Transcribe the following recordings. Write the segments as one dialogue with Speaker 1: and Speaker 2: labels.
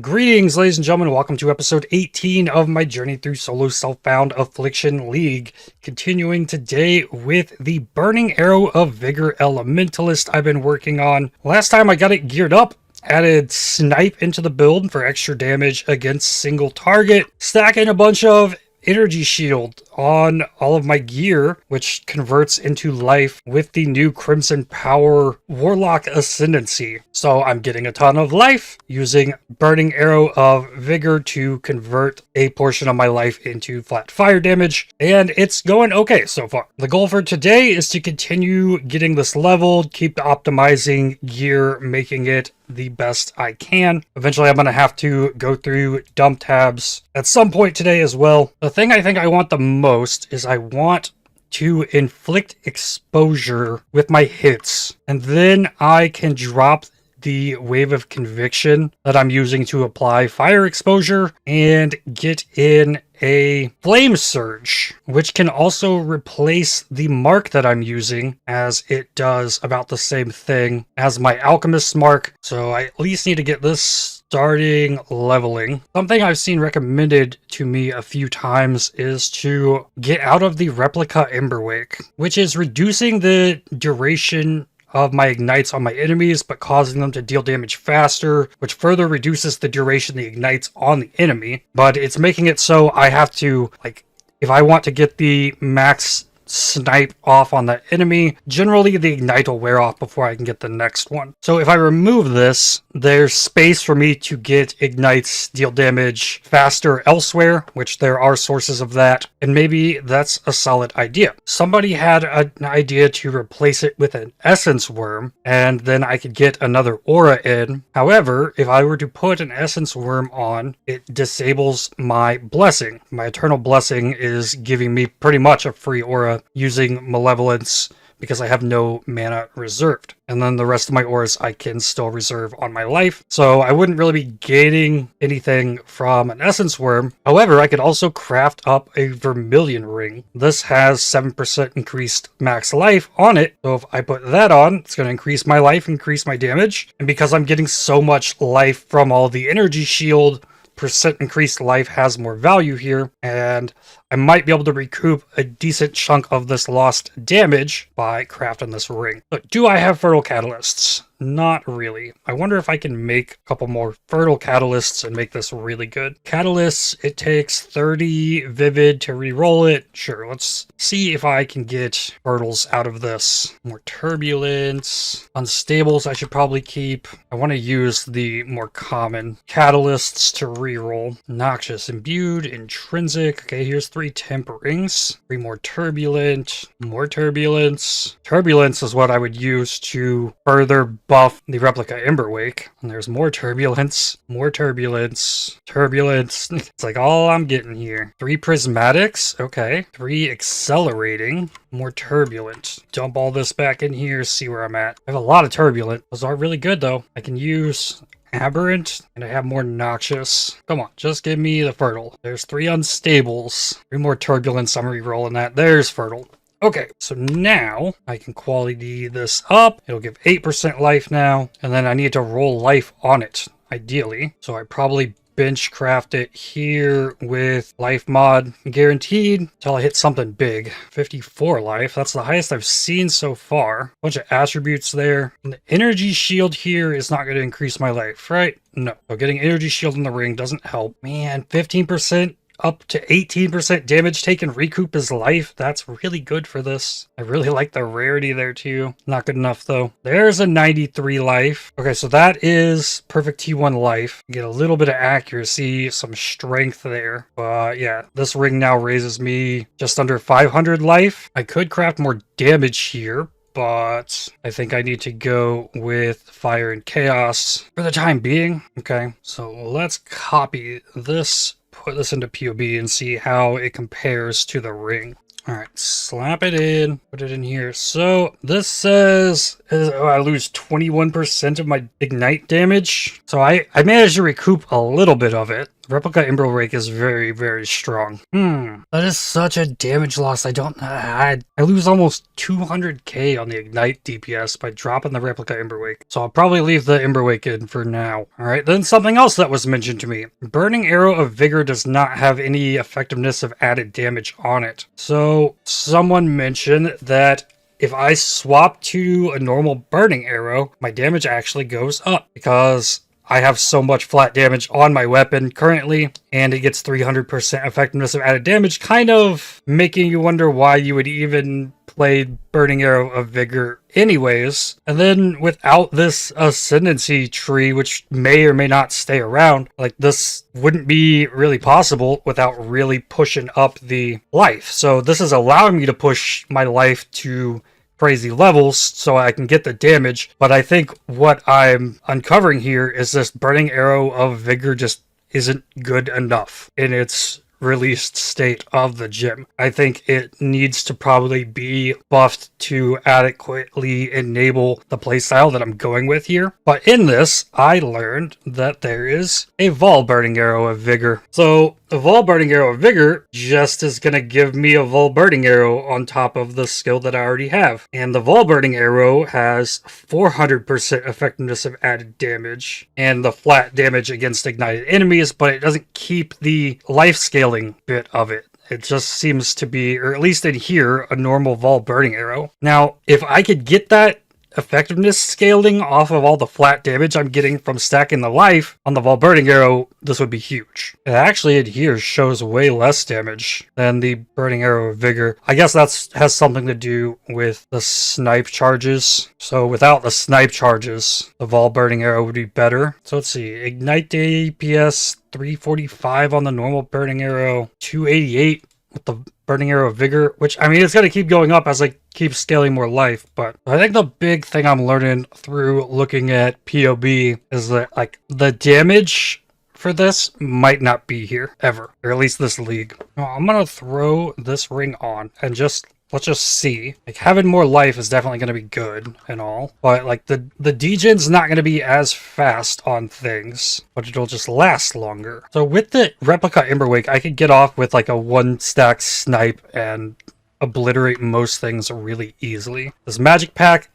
Speaker 1: Greetings, ladies and gentlemen. Welcome to episode 18 of my journey through solo self-bound Affliction League. Continuing today with the Burning Arrow of Vigour Elementalist I've been working on. Last time I got it geared up, added Snipe into the build for extra damage against single target, stacking a bunch of energy shield on all of my gear, which converts into life with the new Crimson Power Warlock Ascendancy. So I'm getting a ton of life using Burning Arrow of Vigour to convert a portion of my life into flat fire damage, and it's going okay so far. The goal for today is to continue getting this leveled, keep optimizing gear, making it the best I can. Eventually I'm going to have to go through dump tabs at some point today as well. The thing I think I want the most is I want to inflict exposure with my hits, and then I can drop the wave of conviction that I'm using to apply fire exposure and get in a flame surge, which can also replace the mark that I'm using, as it does about the same thing as my alchemist's mark. So I at least need to get this starting leveling. Something I've seen recommended to me a few times is to get out of the Replica Emberwake, which is reducing the duration of my ignites on my enemies, but causing them to deal damage faster, which further reduces the duration the ignites on the enemy. But it's making it so I have to, like, if I want to get the max snipe off on that enemy, generally the ignite will wear off before I can get the next one. So if I remove this, there's space for me to get ignites deal damage faster elsewhere, which there are sources of that, and maybe that's a solid idea. Somebody had an idea to replace it with an essence worm, and then I could get another aura in. However, if I were to put an essence worm on, it disables my blessing. My eternal blessing is giving me pretty much a free aura using malevolence because I have no mana reserved. And then the rest of my auras I can still reserve on my life. So I wouldn't really be gaining anything from an essence worm. However, I could also craft up a vermilion ring. This has 7% increased max life on it. So if I put that on, it's going to increase my life, increase my damage. And because I'm getting so much life from all the energy shield, percent increased life has more value here, and I might be able to recoup a decent chunk of this lost damage by crafting this ring. But do I have fertile catalysts? Not really. I wonder if I can make a couple more fertile catalysts and make this really good. Catalysts, it takes 30 vivid to re-roll it. Sure, let's see if I can get fertiles out of this. More turbulence. Unstables I should probably keep. I want to use the more common catalysts to re-roll. Noxious, imbued, intrinsic. Okay, here's 3 temp rings. 3 more turbulent. More turbulence. Turbulence is what I would use to further buff the Replica Emberwake. And there's more turbulence, turbulence. It's like all I'm getting here. 3 prismatics, okay. 3 accelerating, more turbulent. Dump all this back in here, see where I'm at. I have a lot of turbulent. Those are really good though. I can use aberrant, and I have more noxious. Come on, just give me the fertile. There's 3 unstables. 3 more turbulence, I'm re-rolling that. There's fertile. Okay, so now I can quality this up. It'll give 8% life now, and then I need to roll life on it, ideally. So I probably bench craft it here with life mod guaranteed until I hit something big. 54 life, that's the highest I've seen so far. Bunch of attributes there. And the energy shield here is not going to increase my life, right? No. So getting energy shield in the ring doesn't help. Man, 15% up to 18% damage taken recoup his life. That's really good for this. I really like the rarity there too. Not good enough though. There's a 93 life. Okay, so that is perfect T1 life. Get a little bit of accuracy, some strength there. But yeah, this ring now raises me just under 500 life. I could craft more damage here, but I think I need to go with Fire and Chaos for the time being. Okay, so let's copy this, put this into POB and see how it compares to the ring. All right, slap it in, put it in here. So this says I lose 21% of my ignite damage. So I managed to recoup a little bit of it. Replica Emberwake is very, very strong. That is such a damage loss. I lose almost 200k on the Ignite DPS by dropping the Replica Emberwake. So I'll probably leave the Emberwake in for now. Alright, then something else that was mentioned to me. Burning Arrow of Vigour does not have any effectiveness of added damage on it. So someone mentioned that if I swap to a normal Burning Arrow, my damage actually goes up because I have so much flat damage on my weapon currently, and it gets 300% effectiveness of added damage, kind of making you wonder why you would even play Burning Arrow of Vigour anyways. And then without this ascendancy tree, which may or may not stay around, like this wouldn't be really possible without really pushing up the life. So this is allowing me to push my life to crazy levels so I can get the damage, but I think what I'm uncovering here is this Burning Arrow of Vigour just isn't good enough in its released state of the gym. I think it needs to probably be buffed to adequately enable the playstyle that I'm going with here. But in this, I learned that there is a Vol Burning Arrow of Vigour. So the Vol Burning Arrow of Vigour just is going to give me a Vol Burning Arrow on top of the skill that I already have. And the Vol Burning Arrow has 400% effectiveness of added damage and the flat damage against ignited enemies, but it doesn't keep the life scaling bit of it. It just seems to be, or at least in here, a normal Vol Burning Arrow. Now, if I could get that effectiveness scaling off of all the flat damage I'm getting from stacking the life on the Vol Burning Arrow, this would be huge. It actually in here shows way less damage than the Burning Arrow of Vigour. I guess that has something to do with the snipe charges. So without the snipe charges, the Vol Burning Arrow would be better. So let's see, Ignite DPS 345 on the normal Burning Arrow, 288 with the Burning Arrow of Vigour, which, I mean, it's going to keep going up as I keep scaling more life, but I think the big thing I'm learning through looking at POB is that, like, the damage for this might not be here, ever, or at least this league. Now, I'm going to throw this ring on and let's just see. Like, having more life is definitely going to be good and all, but like the degen's not going to be as fast on things, but it'll just last longer. So with the Replica Emberwake, I could get off with like a 1-stack snipe and obliterate most things really easily. This magic pack,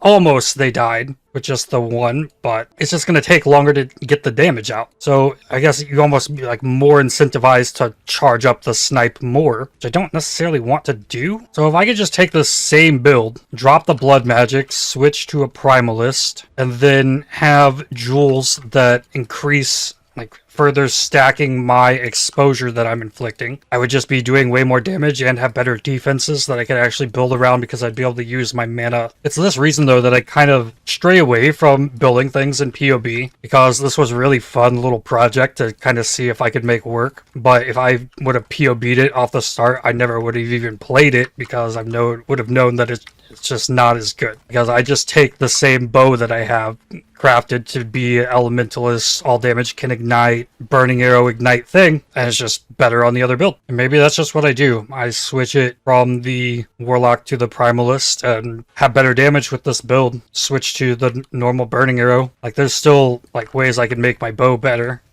Speaker 1: almost they died with just the one, but it's just going to take longer to get the damage out. So I guess you almost be like more incentivized to charge up the snipe more, which I don't necessarily want to do. So if I could just take the same build, drop the blood magic, switch to a primalist, and then have jewels that increase, like, further stacking my exposure that I'm inflicting, I would just be doing way more damage and have better defenses that I could actually build around because I'd be able to use my mana. It's this reason, though, that I kind of stray away from building things in POB, because this was a really fun little project to kind of see if I could make work. But if I would have POB'd it off the start, I never would have even played it, because I would have known that it's just not as good. Because I just take the same bow that I have crafted to be Elementalist, all damage can ignite, Burning Arrow ignite thing, and it's just better on the other build. And maybe that's just what I do. I switch it from the Warlock to the Primalist and have better damage with this build. Switch to the normal Burning Arrow. Like, there's still like ways I can make my bow better.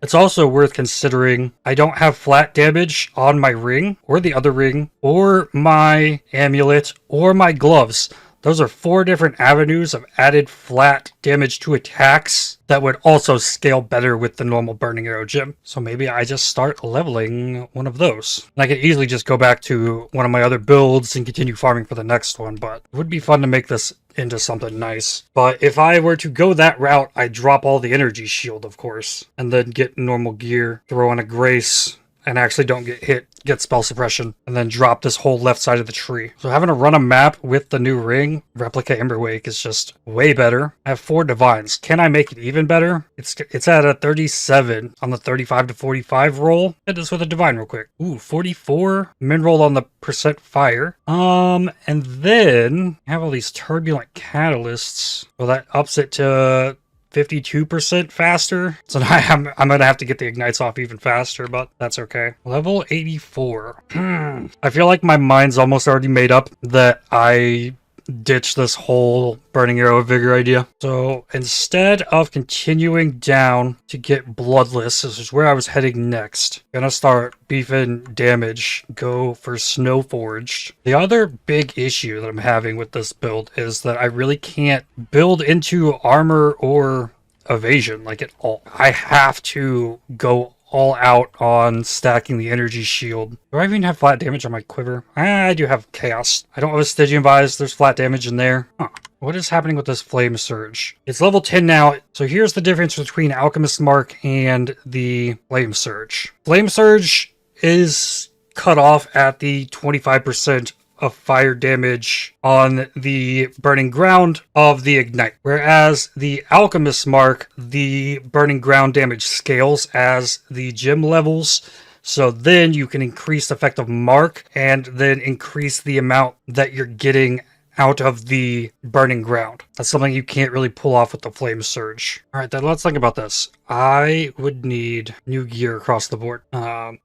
Speaker 1: It's also worth considering I don't have flat damage on my ring, or the other ring, or my amulet, or my gloves. Those are 4 different avenues of added flat damage to attacks that would also scale better with the normal Burning Arrow gem. So maybe I just start leveling one of those. And I could easily just go back to one of my other builds and continue farming for the next one, but it would be fun to make this into something nice. But if I were to go that route, I'd drop all the energy shield, of course, and then get normal gear, throw on a grace, and actually don't get hit, get spell suppression, and then drop this whole left side of the tree. So having to run a map with the new ring, Replica Emberwake, is just way better. I have 4 divines. Can I make it even better? It's at a 37 on the 35 to 45 roll. Hit this with a divine real quick. Ooh, 44 min roll on the percent fire. And then I have all these turbulent catalysts. Well, that ups it to 52% faster. So now I'm gonna have to get the ignites off even faster, but that's okay. Level 84. I feel like my mind's almost already made up that I ditch this whole Burning Arrow of Vigor idea. So instead of continuing down to get Bloodless, this is where I was heading next. Gonna start beefing damage, go for Snow Forged. The other big issue that I'm having with this build is that I really can't build into armor or evasion like at all. I have to go all out on stacking the energy shield. Do I even have flat damage on my quiver? I do have chaos. I don't have a Stygian Vise. There's flat damage in there. Huh. What is happening with this Flame Surge? It's level 10 now. So here's the difference between Alchemist Mark and the Flame Surge. Flame Surge is cut off at the 25% of fire damage on the burning ground of the ignite. Whereas the Alchemist Mark, the burning ground damage scales as the gem levels. So then you can increase effective mark and then increase the amount that you're getting out of the burning ground. That's something you can't really pull off with the Flame Surge. All right, then let's think about this. I would need new gear across the board.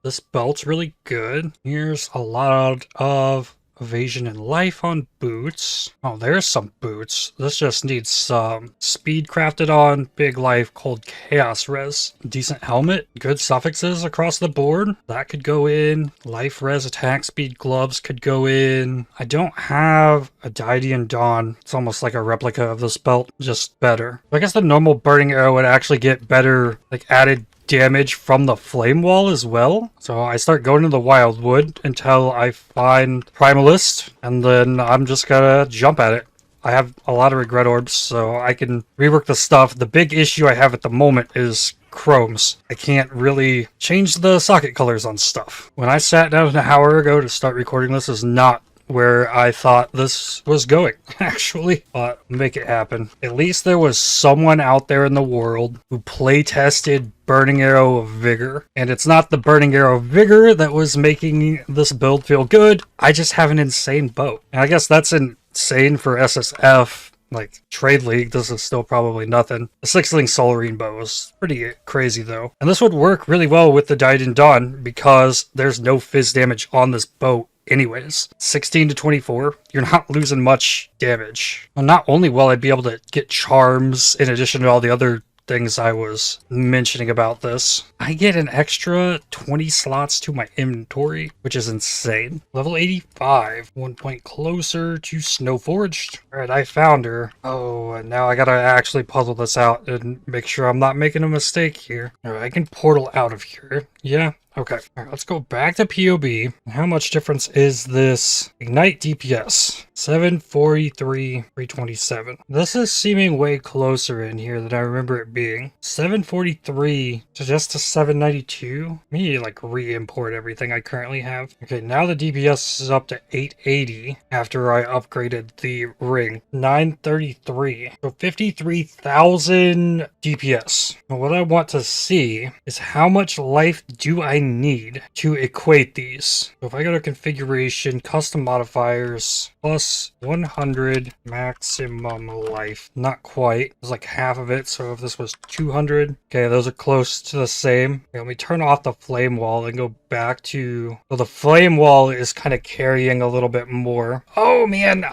Speaker 1: This belt's really good. Here's a lot of evasion and life on boots. Oh, there's some boots. This just needs some speed crafted on, big life, cold chaos res. Decent helmet, good suffixes across the board. That could go in. Life res, attack speed gloves could go in. I don't have a Diadian Dawn. It's almost like a replica of this belt, just better. I guess the normal burning arrow would actually get better, like added damage from the flame wall as well. So I start going to the wildwood until I find Primalist, and then I'm just gonna jump at it. I have a lot of regret orbs, so I can rework the stuff. The big issue I have at the moment is chromes. I can't really change the socket colors on stuff. When I sat down an hour ago to start recording this is not where I thought this was going, actually, but make it happen. At least there was someone out there in the world who play tested Burning Arrow of Vigor, and it's not the Burning Arrow of Vigor that was making this build feel good. I just have an insane bow, and I guess that's insane for SSF. Like, Trade League, this is still probably nothing. The 6-link Solarine bow is pretty crazy, though. And this would work really well with the Diadian Dawn, because there's no fizz damage on this bow anyways. 16 to 24, you're not losing much damage. Well, not only will I be able to get charms, in addition to all the other things I was mentioning about this, I get an extra 20 slots to my inventory, which is insane. Level 85, 1 point closer to Snowforged. Alright, I found her. Oh, and now I gotta actually puzzle this out and make sure I'm not making a mistake here. Alright, I can portal out of here. Yeah. Okay, all right, let's go back to POB. How much difference is this Ignite DPS? 743, 327. This is seeming way closer in here than I remember it being. 743 to just to 792? I need to like re-import everything I currently have. Okay, now the DPS is up to 880 after I upgraded the ring. 933. So 53,000 DPS. Now what I want to see is how much life do I need to equate these. So if I go to configuration, custom modifiers, plus 100 maximum life. Not quite. It's like half of it. So if this was 200, okay, those are close to the same. Okay, let me turn off the flame wall and go back to, well, the flame wall is kind of carrying a little bit more. Oh man,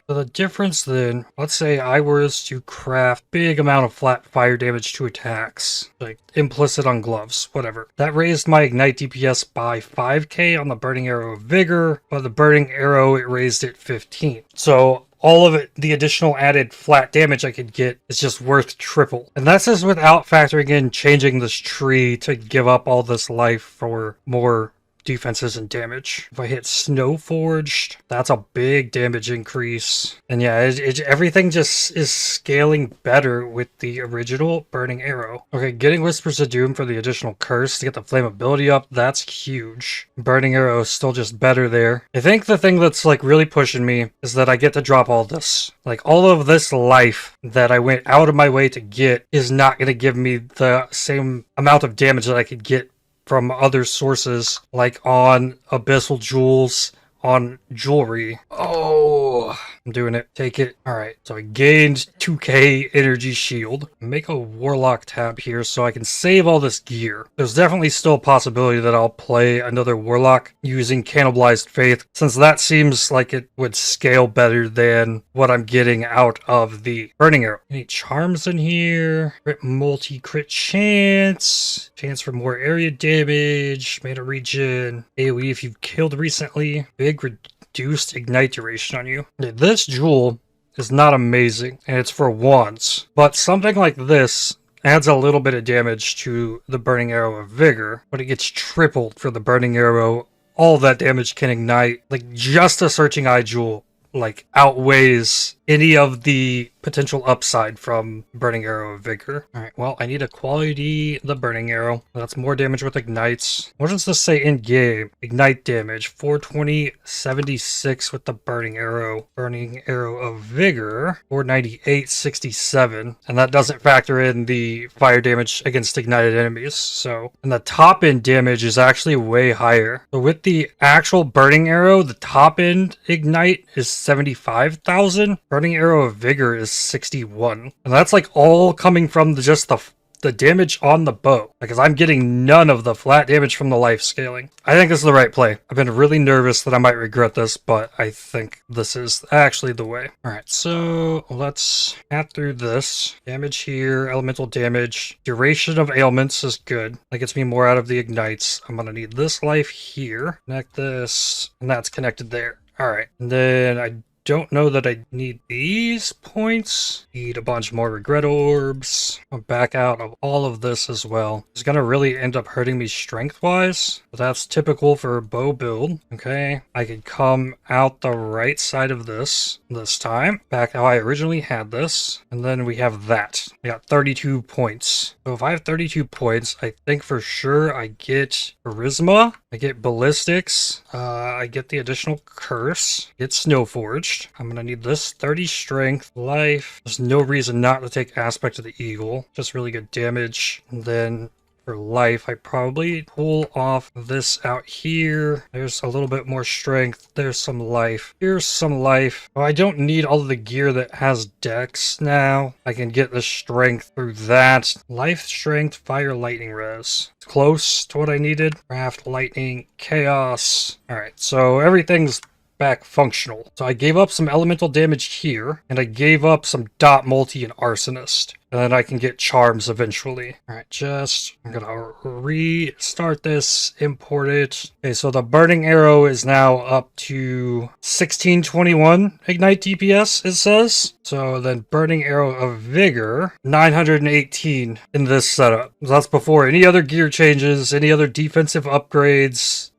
Speaker 1: so the difference then, let's say I was to craft big amount of flat fire damage to attacks, like implicit on gloves, whatever. That raised my ignite DPS by 5k on the Burning Arrow of Vigor, but the Burning Arrow, it raised it 15. So all of it, the additional added flat damage I could get is just worth triple. And that's just without factoring in changing this tree to give up all this life for more defenses and damage. If I hit Snow Forged, that's a big damage increase. And yeah, everything just is scaling better with the original Burning Arrow. Okay, getting Whispers of Doom for the additional curse to get the flammability up, that's huge. Burning Arrow is still just better there. I think the thing that's like really pushing me is that I get to drop all this. Like all of this life that I went out of my way to get is not going to give me the same amount of damage that I could get from other sources, like on Abyssal Jewels, on jewelry. Oh, I'm doing it. Take it. All right. So I gained 2k energy shield. Make a Warlock tab here so I can save all this gear. There's definitely still a possibility that I'll play another Warlock using Cannibalized Faith, since that seems like it would scale better than what I'm getting out of the Burning Arrow. Any charms in here? Crit multi-crit chance. Chance for more area damage. Mana regen. AoE if you've killed recently. Big reduced ignite duration on you. This jewel is not amazing, and it's for once. But something like this adds a little bit of damage to the Burning Arrow of Vigour, but it gets tripled for the Burning Arrow. All of that damage can ignite. Like, just a Searching Eye jewel like outweighs any of the potential upside from Burning Arrow of Vigour. Alright, well, I need a quality the Burning Arrow. That's more damage with ignites. What does this say in game? Ignite damage, 420, 76 with the Burning Arrow. Burning Arrow of Vigour, 498, 67. And that doesn't factor in the fire damage against ignited enemies. So, and the top end damage is actually way higher. So with the actual Burning Arrow, the top end ignite is 75,000. Burning Arrow of Vigour is 61. And that's like all coming from just the damage on the bow. Because I'm getting none of the flat damage from the life scaling. I think this is the right play. I've been really nervous that I might regret this, but I think this is actually the way. Alright, so let's pat through this. Damage here, elemental damage. Duration of ailments is good. That gets me more out of the ignites. I'm gonna need this life here. Connect this, and that's connected there. Alright, and then I don't know that I need these points. Need a bunch more regret orbs. I'll back out of all of this as well. It's gonna really end up hurting me strength-wise, but that's typical for a bow build. Okay, I could come out the right side of this time. Back how I originally had this. And then we have that. I got 32 points. So if I have 32 points, I think for sure I get Charisma. I get Ballistics. I get the additional Curse. Get Snowforged. I'm gonna need this 30 strength, life. There's no reason not to take Aspect of the Eagle. Just really good damage. And then for life, I probably pull off this out here. There's a little bit more strength. There's some life. Here's some life. Oh, I don't need all of the gear that has dex now. I can get the strength through that. Life, strength, fire, lightning res. It's close to what I needed. Craft, lightning, chaos. Alright, so everything's back functional. So I gave up some elemental damage here, and I gave up some dot multi and arsonist. And then I can get charms eventually. Alright, I'm gonna restart this, import it. Okay, so the Burning Arrow is now up to 1621 Ignite DPS, it says. So then Burning Arrow of Vigour, 918 in this setup. So that's before any other gear changes, any other defensive upgrades.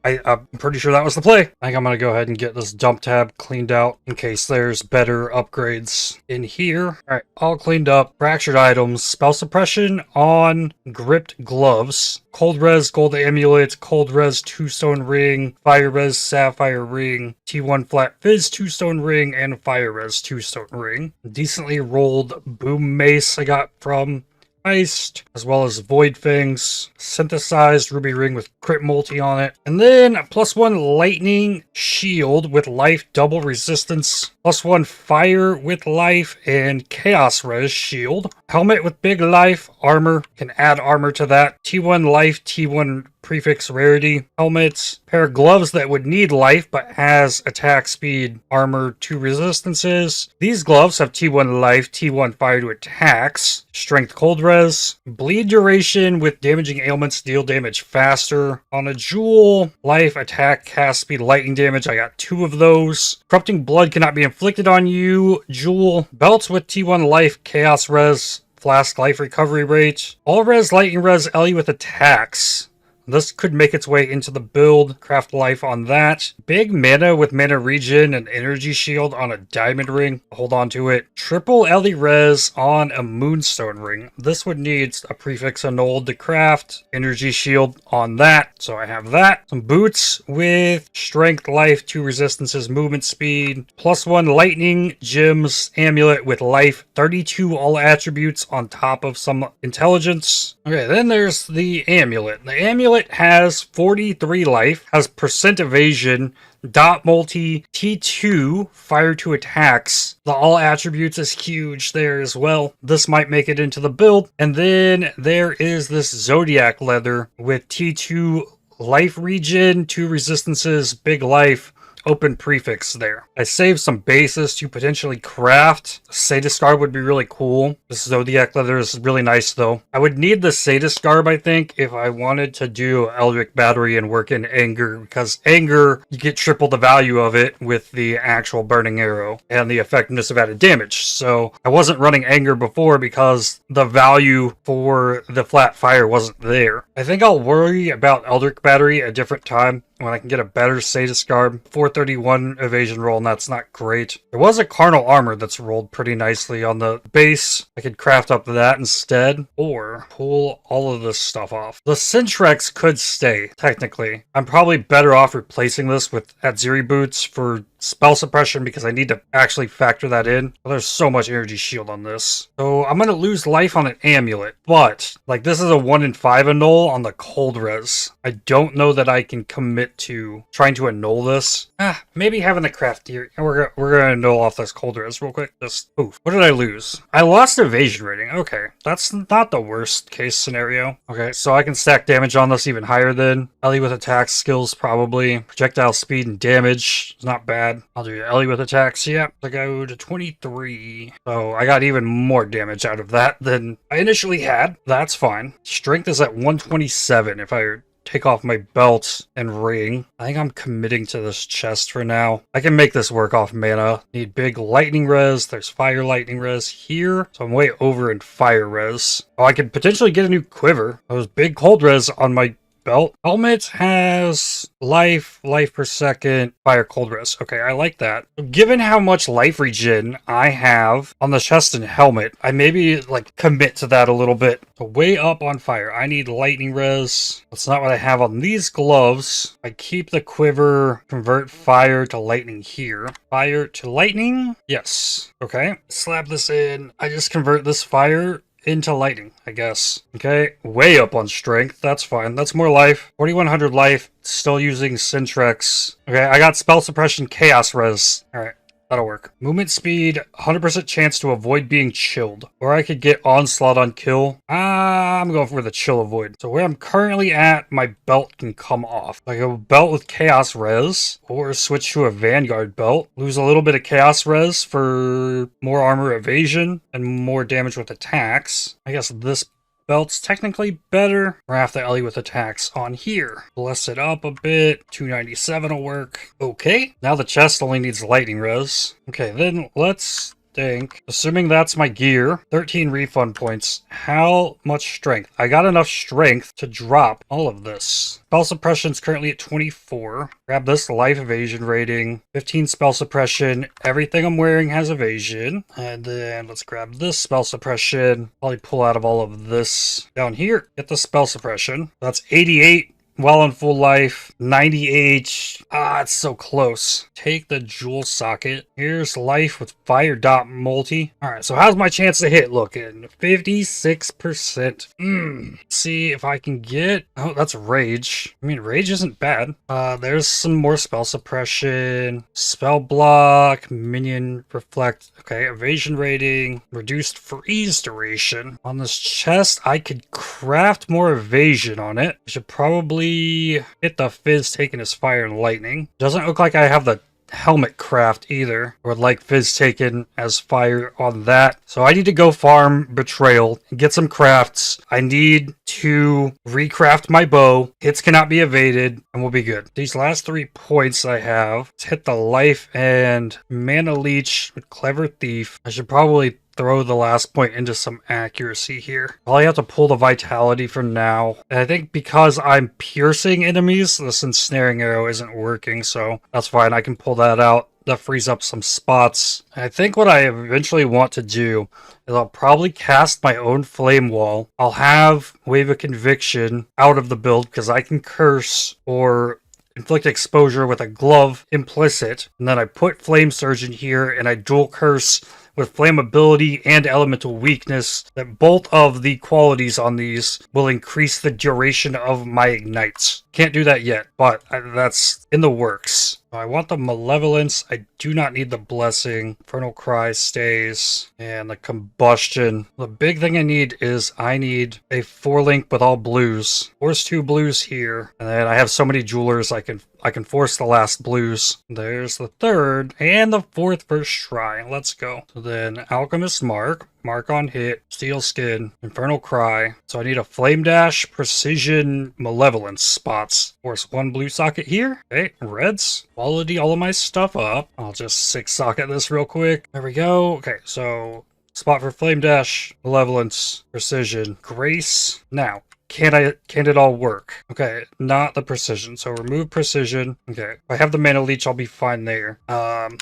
Speaker 1: I'm pretty sure that was the play. I think I'm gonna go ahead and get this dump tab cleaned out in case there's better upgrades in here. Alright, all cleaned up. Fractured items, spell suppression on gripped gloves, cold res gold amulet, cold res 2-stone ring, fire res sapphire ring, T1 flat fizz 2-stone ring, and fire res 2-stone ring. Decently rolled boom mace I got from Heist, as well as Void Fangs, synthesized ruby ring with crit multi on it, and then +1 lightning shield with life double resistance, +1 fire with life, and chaos res shield. Helmet with big life, armor, can add armor to that. T1 life, T1 prefix rarity. Helmets, pair of gloves that would need life but has attack speed, armor, 2 resistances. These gloves have T1 life, T1 fire to attacks, strength cold res, bleed duration with damaging ailments deal damage faster. On a jewel, life, attack, cast speed, lightning damage, I got 2 of those. Corrupting blood cannot be inflicted on you. Jewel, belts with T1 life, chaos res, flask life recovery rate. All res, lightning res, LE with attacks. This could make its way into the build. Craft life on that. Big mana with mana regen and energy shield on a diamond ring. Hold on to it. Triple LE res on a moonstone ring. This would need a prefix annulled to craft. Energy shield on that. So I have that. Some boots with strength, life, 2 resistances, movement speed. +1 lightning, gems, amulet with life. 32 all attributes on top of some intelligence. Okay, then there's the amulet. The amulet has 43 life, has percent evasion, dot multi, T2, fire to attacks. The all attributes is huge there as well. This might make it into the build. And then there is this Zodiac leather with T2 life regen, 2 resistances, big life, open prefix there. I saved some bases to potentially craft. Sadist Garb would be really cool. This Zodiac leather is really nice though. I would need the Sadist Garb, I think, if I wanted to do Eldritch Battery and work in Anger, because Anger, you get triple the value of it with the actual Burning Arrow and the effectiveness of added damage. So I wasn't running Anger before because the value for the flat fire wasn't there. I think I'll worry about Eldritch Battery a different time when I can get a better Sadist Garb. 431 evasion roll, and that's not great. There was a Carnal Armor that's rolled pretty nicely on the base. I could craft up that instead, or pull all of this stuff off. The Syntrex could stay, technically. I'm probably better off replacing this with Atziri Boots for spell suppression because I need to actually factor that in. Well, there's so much energy shield on this. So I'm going to lose life on an amulet, but like this is a 1 in 5 annul on the cold res. I don't know that I can commit to trying to annul this. Maybe having the craft here. We're going to annul off this cold res real quick. Just, oof. What did I lose? I lost evasion rating. Okay. That's not the worst case scenario. Okay. So I can stack damage on this even higher than Ellie with attack skills probably. Projectile speed and damage is not bad. I'll do Ellie with attacks. Yep. I go to 23. So I got even more damage out of that than I initially had. That's fine. Strength is at 127 if I take off my belt and ring. I think I'm committing to this chest for now. I can make this work off mana. Need big lightning res. There's fire lightning res here. So I'm way over in fire res. Oh, I could potentially get a new quiver. Those big cold res on my belt. Helmet has life per second, fire, cold res. Okay, I like that. Given how much life regen I have on the chest and helmet, I maybe like commit to that a little bit. So way up on fire. I need lightning res. That's not what I have on these gloves. I keep the quiver, convert fire to lightning here. Fire to lightning? Yes. Okay. Slap this in. I just convert this fire into lightning, I guess. Okay, way up on strength. That's fine. That's more life. 4100 life. Still using Syntrex. Okay, I got spell suppression, chaos res. All right. That'll work. Movement speed, 100% chance to avoid being chilled. Or I could get onslaught on kill. I'm going for the chill avoid. So where I'm currently at, my belt can come off. Like a belt with chaos res. Or switch to a vanguard belt. Lose a little bit of chaos res for more armor evasion and more damage with attacks. I guess this belt's technically better. We're gonna have to Ellie with attacks on here. Bless it up a bit. 297 will work. Okay, now the chest only needs lightning res. Okay, then let's think. Assuming that's my gear, 13 refund points. How much strength? I got enough strength to drop all of this. Spell suppression's currently at 24. Grab this life evasion rating. 15 spell suppression. Everything I'm wearing has evasion. And then let's grab this spell suppression. Probably pull out of all of this down here. Get the spell suppression. That's 88. Well on full life, 98. It's so close. Take the jewel socket. Here's life with fire dot multi. All right, so how's my chance to hit looking? 56%. See if I can get... Oh, that's rage. I mean, rage isn't bad. There's some more spell suppression. Spell block, minion reflect. Okay, evasion rating, reduced freeze duration. On this chest, I could craft more evasion on it. I should probably hit the Fizz taking his fire and lightning. Doesn't look like I have the helmet craft either. I would like Fizz taken as fire on that. So I need to go farm Betrayal and get some crafts. I need to recraft my bow. Hits cannot be evaded and we'll be good. These last 3 points I have, let's hit the life and mana leech with Clever Thief. I should probably throw the last point into some accuracy here. Probably have to pull the vitality for now. And I think because I'm piercing enemies, this ensnaring arrow isn't working, so that's fine. I can pull that out. That frees up some spots. And I think what I eventually want to do is I'll probably cast my own flame wall. I'll have Wave of Conviction out of the build because I can curse or inflict exposure with a glove implicit. And then I put Flame Surge in here and I dual curse with flammability and elemental weakness, that both of the qualities on these will increase the duration of my ignites. Can't do that yet, but that's in the works. I want the Malevolence. I do not need the Blessing. Infernal Cry stays. And the Combustion. The big thing I need is I need a 4-link with all blues. Force 2 blues here. And then I have so many jewelers I can force the last blues. There's the 3rd and the 4th for Shrine. Let's go. So then Alchemist Mark. Mark on hit, Steel Skin, Infernal Cry. So I need a Flame Dash, Precision, Malevolence spots. Force 1 blue socket here. Okay, reds. Quality all of my stuff up. I'll just 6 socket this real quick. There we go. Okay, so spot for Flame Dash, Malevolence, Precision, Grace. Now, can it all work? Okay, not the precision. So remove precision. Okay, if I have the mana leech, I'll be fine there.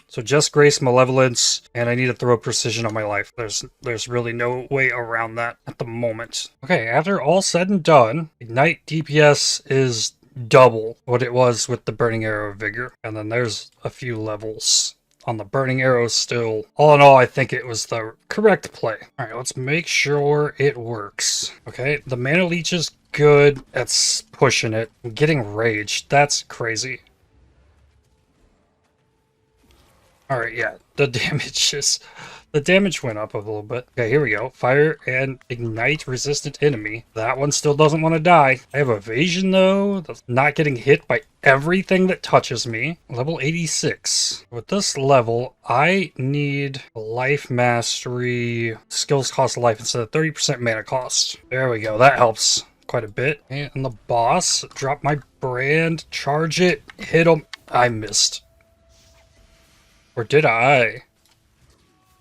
Speaker 1: So just Grace, Malevolence, and I need to throw precision on my life. There's really no way around that at the moment. Okay, after all said and done, Ignite DPS is double what it was with the Burning Arrow of Vigour. And then there's a few levels on the Burning Arrow still. All in all, I think it was the correct play. All right, let's make sure it works. Okay, the mana leech is good. That's pushing it. I'm getting rage. That's crazy. All right, yeah, the damage went up a little bit. Okay, here we go. Fire and ignite resistant enemy. That one still doesn't want to die. I have evasion though. That's not getting hit by everything that touches me. Level 86. With this level, I need life mastery. Skills cost life instead of 30% mana cost. There we go. That helps quite a bit. And the boss, drop my brand, charge it, hit him. I missed. Or did I?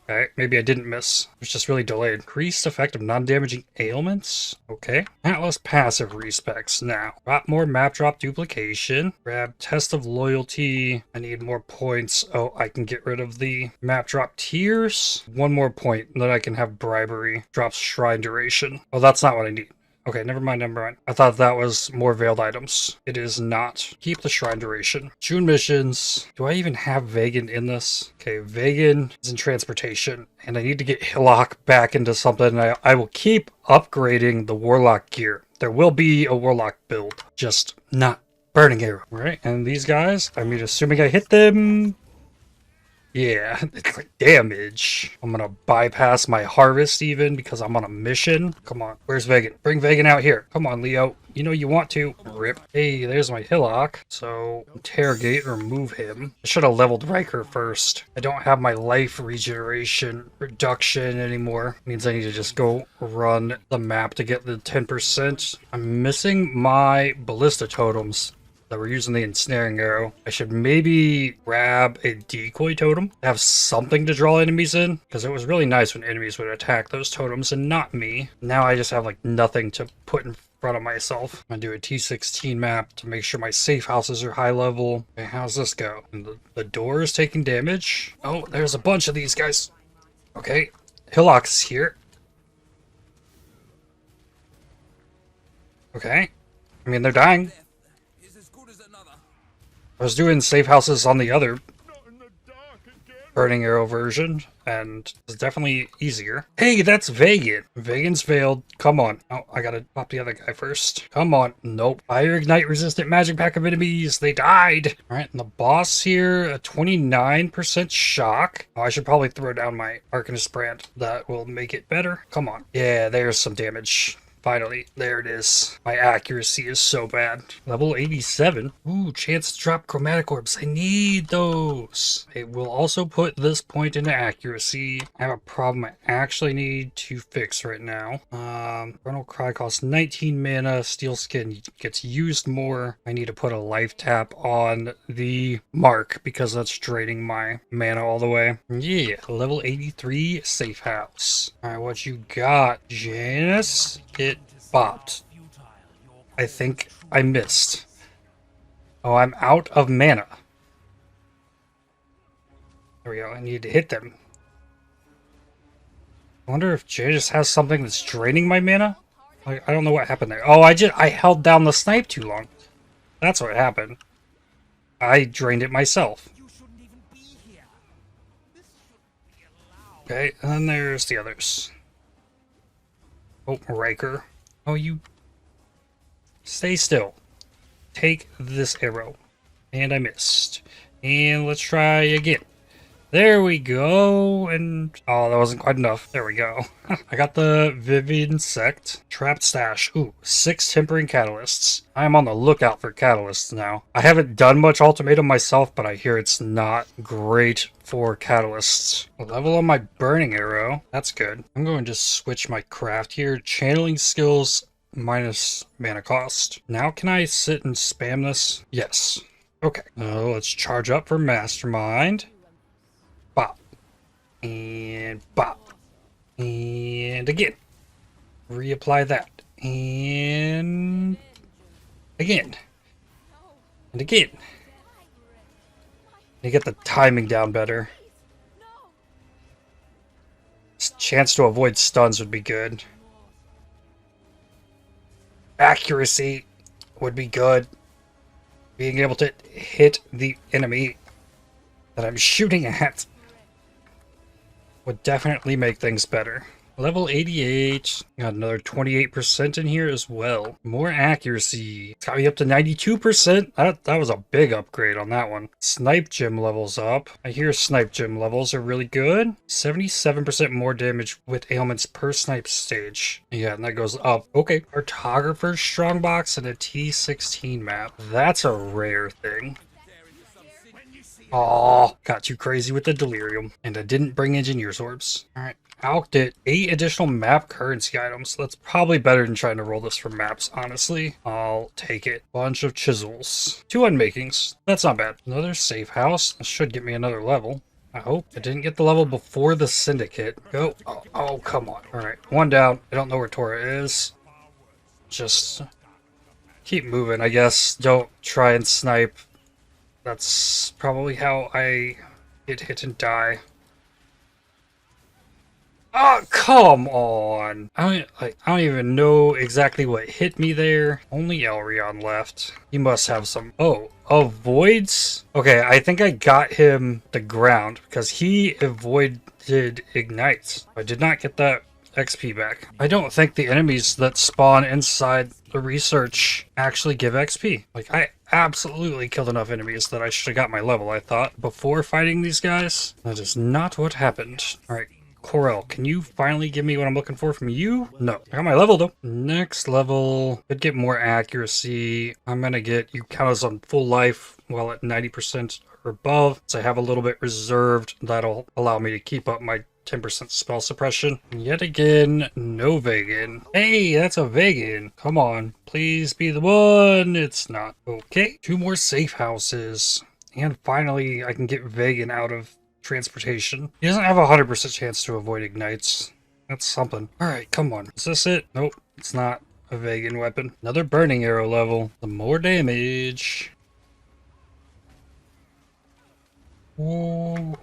Speaker 1: Okay, maybe I didn't miss. It's just really delayed. Increased effect of non-damaging ailments. Okay. Atlas passive respecs. Now, got more map drop duplication. Grab test of loyalty. I need more points. Oh, I can get rid of the map drop tiers. 1 more point, and then I can have bribery. Drops shrine duration. Oh, that's not what I need. Okay, never mind. I thought that was more veiled items. It is not. Keep the shrine duration. June missions. Do I even have Vegan in this? Okay, Vegan is in transportation, and I need to get Hillock back into something. I will keep upgrading the Warlock gear. There will be a Warlock build, just not Burning Arrow. All right, and these guys, I mean, assuming I hit them. Yeah, it's like damage. I'm gonna bypass my harvest even because I'm on a mission. Come on, where's Vegan? Bring Vegan out here. Come on, Leo. You know you want to. Rip. Hey, there's my Hillock. So, interrogate, remove him. I should have leveled Riker first. I don't have my life regeneration reduction anymore. Means I need to just go run the map to get the 10%. I'm missing my ballista totems that we're using the ensnaring arrow. I should maybe grab a decoy totem, have something to draw enemies in, because it was really nice when enemies would attack those totems and not me. Now I just have like nothing to put in front of myself. I'm gonna do a T16 map to make sure my safe houses are high level. Okay, how's this go? And the door is taking damage. Oh, there's a bunch of these guys. Okay, Hillock's here. Okay, I mean they're dying. I was doing safe houses on the other Burning Arrow version, and it's definitely easier. Hey, that's Vegan. Vegan's veiled. Come on. Oh, I gotta pop the other guy first. Come on. Nope. Fire Ignite resistant magic pack of enemies. They died. All right, and the boss here, a 29% shock. Oh, I should probably throw down my Arcanist brand. That will make it better. Come on. Yeah, there's some damage. Finally, there it is. My accuracy is so bad. Level 87. Ooh, chance to drop chromatic orbs. I need those. I will also put this point into accuracy. I have a problem I actually need to fix right now. Infernal Cry costs 19 mana. Steel Skin gets used more. I need to put a life tap on the mark because that's draining my mana all the way. Yeah, level 83 safe house. All right, what you got, Janice? It bopped. I think I missed. Oh, I'm out of mana. There we go. I need to hit them. I wonder if Janice has something that's draining my mana. I don't know what happened there. Oh, I held down the snipe too long. That's what happened. I drained it myself. Okay, and then there's the others. Oh, Riker. Oh, you... Stay still. Take this arrow. And I missed. And let's try again. There we go, and oh, that wasn't quite enough. There we go. I got the Vivian Sect, Trapped Stash. Ooh, 6 Tempering Catalysts. I am on the lookout for catalysts now. I haven't done much Ultimatum myself, but I hear it's not great for catalysts. A level on my Burning Arrow. That's good. I'm going to just switch my craft here. Channeling skills minus mana cost. Now can I sit and spam this? Yes. Okay. Let's charge up for Mastermind. Bop. And bop. And again. Reapply that. And again. And again. To get the timing down better. Chance to avoid stuns would be good. Accuracy would be good. Being able to hit the enemy that I'm shooting at would definitely make things better. Level 88. Got another 28% in here as well. More accuracy. It's got me up to 92%. That was a big upgrade on that one. Snipe gem levels up. I hear snipe gem levels are really good. 77% more damage with ailments per snipe stage. Yeah, and that goes up. Okay. Cartographer's strongbox and a T16 map. That's a rare thing. Oh, got too crazy with the delirium. And I didn't bring engineer's orbs. Alright. Alked it. 8 additional map currency items. That's probably better than trying to roll this for maps, honestly. I'll take it. Bunch of chisels. 2 unmakings. That's not bad. Another safe house. This should get me another level. I hope. I didn't get the level before the syndicate. Go. Oh, come on. Alright. 1 down. I don't know where Tora is. Just keep moving, I guess. Don't try and snipe. That's probably how I get hit and die. Oh, come on! I don't even know exactly what hit me there. Only Elrion left. He must have some... Oh, avoids? Okay, I think I got him the ground because he avoided ignites. I did not get that XP back. I don't think the enemies that spawn inside the research actually give XP. Like, I absolutely killed enough enemies that I should have got my level, I thought, before fighting these guys. That is not what happened. Alright. Corel, can you finally give me what I'm looking for from you? No. I got my level though. Next level, could get more accuracy. I'm gonna get you count as on full life while at 90% or above. So I have a little bit reserved. That'll allow me to keep up my 10% spell suppression. Yet again, no Vegan. Hey, that's a Vegan. Come on, please be the one. It's not. Okay, 2 more safe houses. And finally, I can get Vegan out of transportation. He doesn't have a 100% chance to avoid ignites. That's something. Alright, come on. Is this it? Nope, it's not a Vegan weapon. Another burning arrow level. The more damage. Whoa.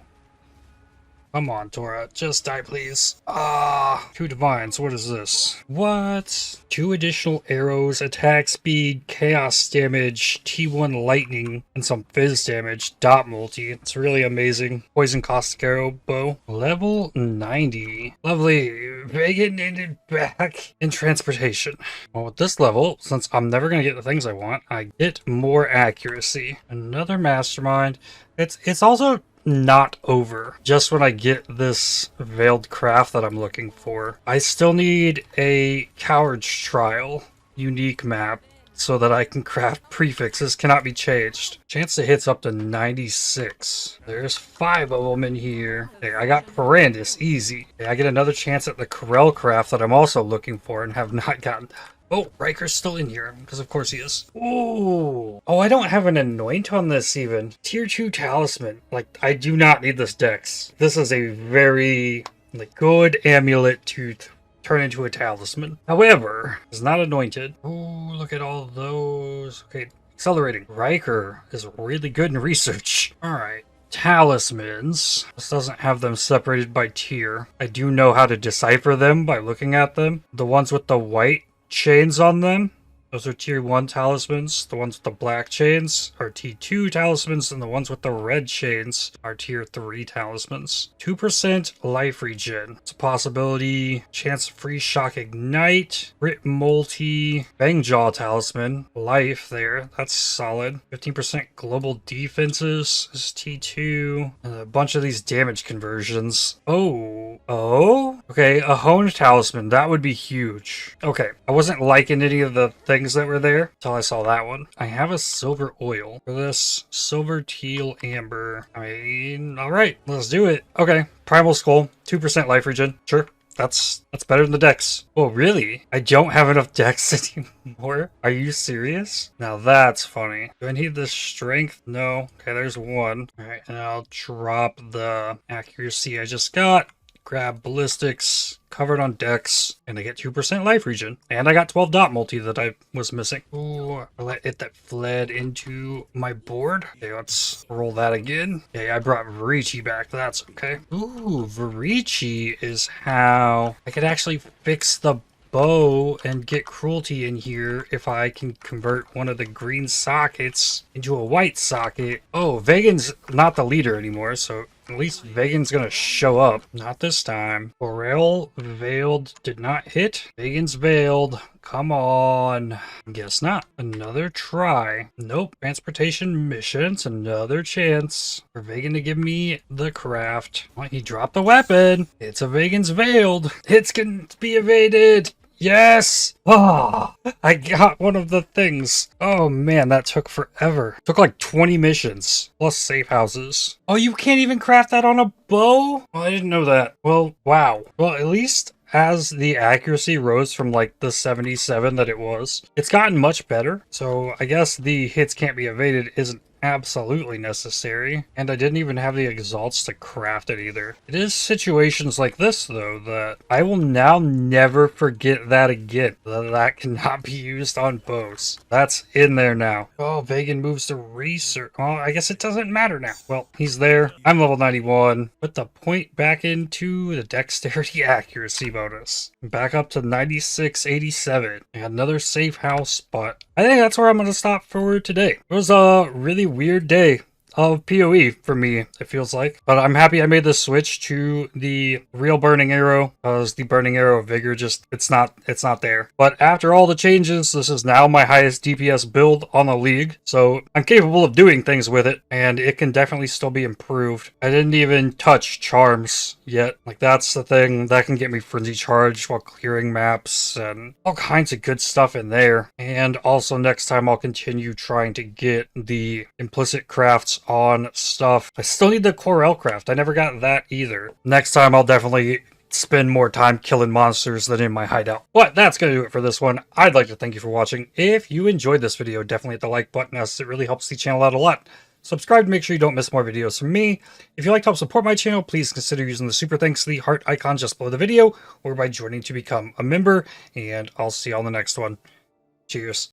Speaker 1: Come on, Tora. Just die, please. Ah, 2 divines. What is this? What? 2 additional arrows, attack speed, chaos damage, T1 lightning, and some fizz damage. Dot multi. It's really amazing. Poison caustic arrow bow. Level 90. Lovely. Vegan ended back in transportation. Well, with this level, since I'm never going to get the things I want, I get more accuracy. Another mastermind. It's also not over just when I get this veiled craft that I'm looking for. I still need a coward's trial unique map so that I can craft prefixes. Cannot be changed. Chance to hit's up to 96. There's 5 of them in here. Okay, I got Parandus, easy. Okay, I get another chance at the Corel craft that I'm also looking for and have not gotten. Oh, Riker's still in here, because of course he is. Ooh. Oh, I don't have an anoint on this even. Tier 2 Talisman. Like, I do not need this dex. This is a very good amulet to turn into a talisman. However, it's not anointed. Ooh, look at all those. Okay, accelerating. Riker is really good in research. Alright. Talismans. This doesn't have them separated by tier. I do know how to decipher them by looking at them. The ones with the white chains on them Those are tier 1 talismans. The ones with the black chains are T2 talismans, and the ones with the red chains are tier 3 talismans. 2% life regen. It's a possibility. Chance free shock ignite. Crit multi. Fangjaw talisman. Life there. That's solid. 15% global defenses is T2. And a bunch of these damage conversions. Oh? Okay, a honed talisman. That would be huge. Okay, I wasn't liking any of the things that were there until I saw that one. I have a silver oil for this. Silver, teal, amber. I mean, alright, let's do it. Okay, primal skull. 2% life regen. Sure. That's better than the dex. Oh, really? I don't have enough dex anymore? Are you serious? Now that's funny. Do I need the strength? No. Okay, there's one. Alright, and I'll drop the accuracy I just got. Grab ballistics, covered on dex, and I get 2% life regen. And I got 12 dot multi that I was missing. Ooh, I let it that fled into my board. Okay, let's roll that again. Okay, I brought Varici back. That's okay. Ooh, Varici is how I could actually fix the bow and get cruelty in here if I can convert one of the green sockets into a white socket. Oh, Vegan's not the leader anymore, so at least Vegan's gonna show up. Not this time. Borel veiled did not hit. Vegan's veiled. Come on. Guess not. Another try. Nope. Transportation missions. Another chance for Vegan to give me the craft. Well, he dropped the weapon. It's a Vegan's veiled. It's gonna be evaded. Yes! Oh, I got one of the things. Oh man, that took forever. Took like 20 missions, plus safe houses. Oh, you can't even craft that on a bow? Well, I didn't know that. Well, wow. Well, at least as the accuracy rose from like the 77 that it was, it's gotten much better. So I guess the hits can't be evaded isn't absolutely necessary, and I didn't even have the exalts to craft it either. It is situations like this though that I will now never forget that again. That cannot be used on bows. That's in there now. Oh, Vegan moves to research. Oh, I guess it doesn't matter now. Well, he's there. I'm level 91. Put the point back into the dexterity accuracy bonus. Back up to 9687. And another safe house spot. I think that's where I'm going to stop for today. It was a really weird day of PoE for me, it feels like. But I'm happy I made the switch to the real burning arrow, because the burning arrow of Vigour just, it's not there. But after all the changes, this is now my highest DPS build on the league, so I'm capable of doing things with it, and it can definitely still be improved. I didn't even touch charms yet. Like, that's the thing that can get me frenzy charged while clearing maps, and all kinds of good stuff in there. And also next time I'll continue trying to get the implicit crafts on stuff. I still need the Corel craft. I never got that either. Next time I'll definitely spend more time killing monsters than in my hideout. But that's going to do it for this one. I'd like to thank you for watching. If you enjoyed this video, definitely hit the like button, as it really helps the channel out a lot. Subscribe to make sure you don't miss more videos from me. If you'd like to help support my channel, please consider using the super thanks to the heart icon just below the video, or by joining to become a member, and I'll see you on the next one. Cheers.